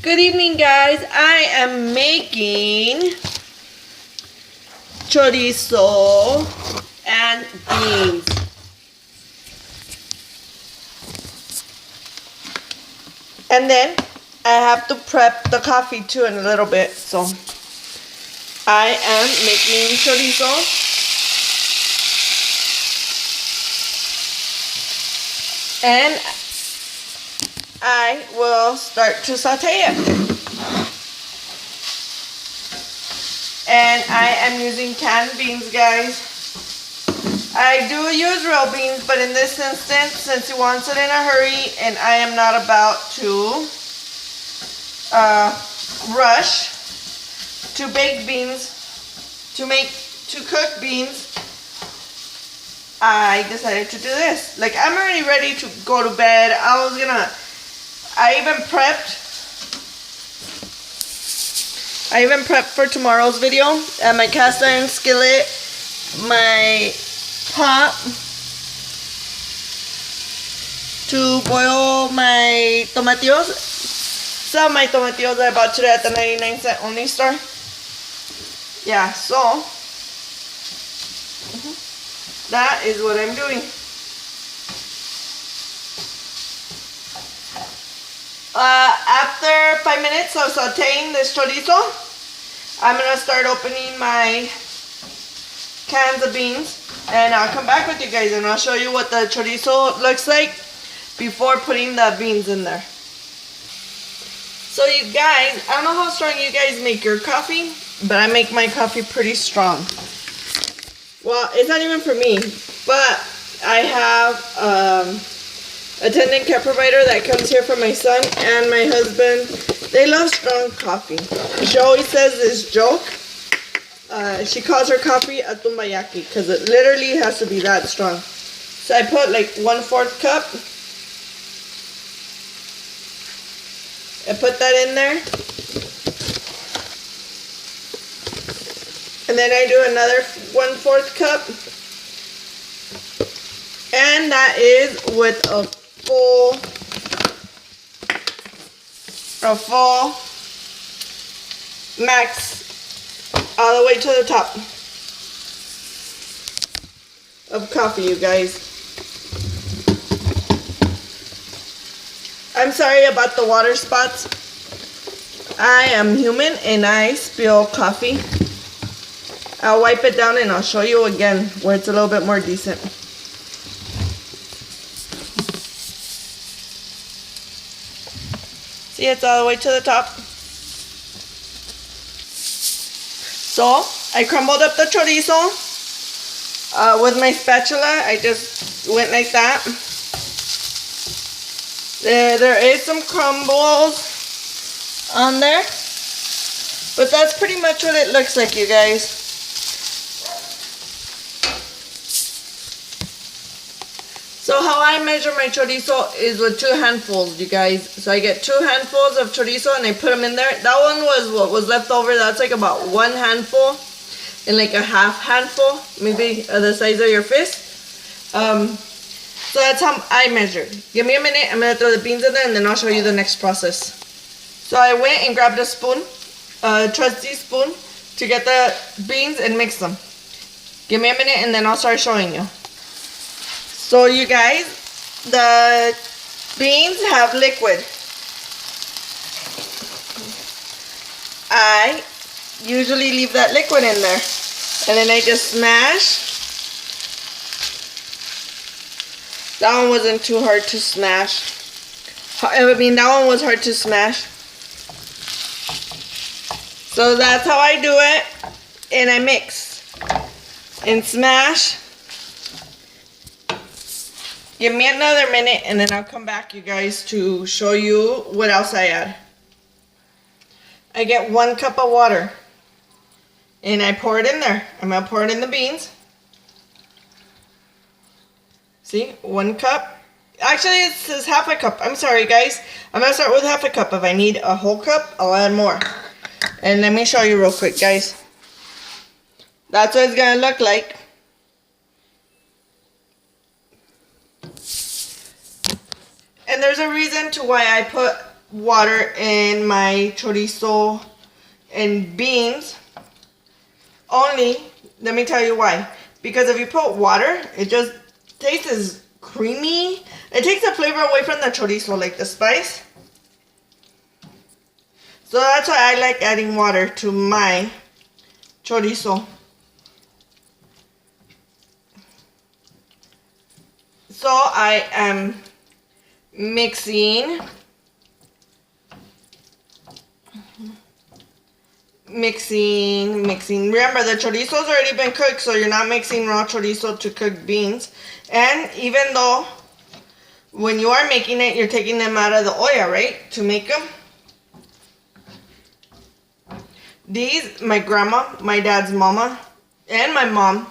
Good evening, guys. I am making chorizo and beans. And then I have to prep the coffee too in a little bit. So I am making chorizo. And I will start to saute it. And I am using canned beans, guys. I do use real beans, but in this instance, since he wants it in a hurry and I am not about to rush to bake beans, to cook beans, I decided to do this. Like, I'm already ready to go to bed. I even prepped for tomorrow's video. My cast iron skillet, my pot to boil my tomatillos. Some of my tomatillos I bought today at the 99-cent only store. Yeah, so that is what I'm doing. After 5 minutes of sauteing this chorizo, I'm going to start opening my cans of beans. And I'll come back with you guys and I'll show you what the chorizo looks like before putting the beans in there. So you guys, I don't know how strong you guys make your coffee, but I make my coffee pretty strong. Well, it's not even for me, but I have a attendant care provider that comes here for my son and my husband. They love strong coffee. She always says this joke. She calls her coffee a tumbayaki because it literally has to be that strong. So I put like 1/4 cup. I put that in there. And then I do another 1/4 cup. And that is with a full max all the way to the top of coffee, you guys. I'm sorry about the water spots. I am human and I spill coffee. I'll wipe it down and I'll show you again where it's a little bit more decent. See, it's all the way to the top. So, I crumbled up the chorizo with my spatula. I just went like that. There is some crumbles on there. But that's pretty much what it looks like, you guys. So how I measure my chorizo is with 2 handfuls, you guys. So I get 2 handfuls of chorizo and I put them in there. That one was what was left over. That's like about 1 handful and like a half handful, maybe the size of your fist. So that's how I measured. Give me a minute. I'm gonna throw the beans in there and then I'll show you the next process. So I went and grabbed a spoon, a trusty spoon, to get the beans and mix them. Give me a minute and then I'll start showing you. So you guys, the beans have liquid. I usually leave that liquid in there. And then I just smash. That one wasn't too hard to smash. I mean, that one was hard to smash. So that's how I do it. And I mix and smash. Give me another minute and then I'll come back, you guys, to show you what else I add. I get 1 cup of water and I pour it in there. I'm going to pour it in the beans. See, 1 cup. Actually, it says half a cup. I'm sorry, guys. I'm going to start with half a cup. If I need a whole cup, I'll add more. And let me show you real quick, guys. That's what it's going to look like. And there's a reason to why I put water in my chorizo and beans. Only, let me tell you why. Because if you put water, it just tastes creamy. It takes the flavor away from the chorizo, like the spice. So that's why I like adding water to my chorizo. So I am mixing. Remember, the chorizo's already been cooked, so you're not mixing raw chorizo to cook beans. And even though when you are making it, you're taking them out of the olla, right? To make them. These, my grandma, my dad's mama, and my mom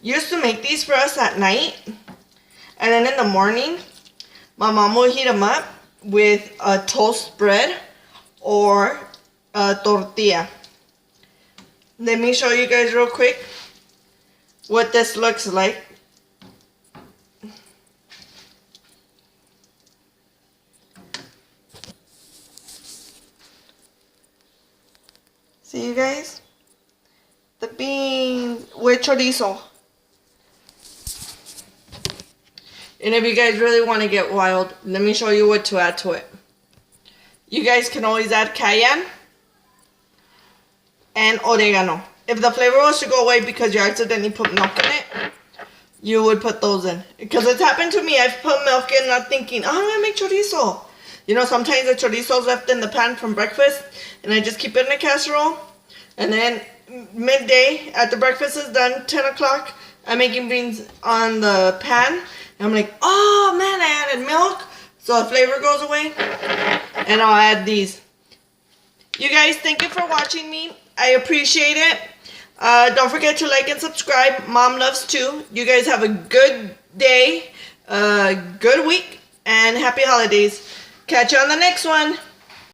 used to make these for us at night. And then in the morning, my mom will heat them up with a toast bread or a tortilla. Let me show you guys real quick what this looks like. See you guys? The beans with chorizo. And if you guys really want to get wild, let me show you what to add to it. You guys can always add cayenne and oregano. If the flavor was to go away because you accidentally put milk in it, you would put those in. Because it's happened to me. I've put milk in not thinking, oh, I'm going to make chorizo. You know, sometimes the chorizo's left in the pan from breakfast and I just keep it in a casserole. And then midday, after breakfast is done, 10 o'clock, I'm making beans on the pan. And I'm like, oh man, I added milk. So the flavor goes away. And I'll add these. You guys, thank you for watching me. I appreciate it. Don't forget to like and subscribe. Mom loves too. You guys have a good day, good week, and happy holidays. Catch you on the next one.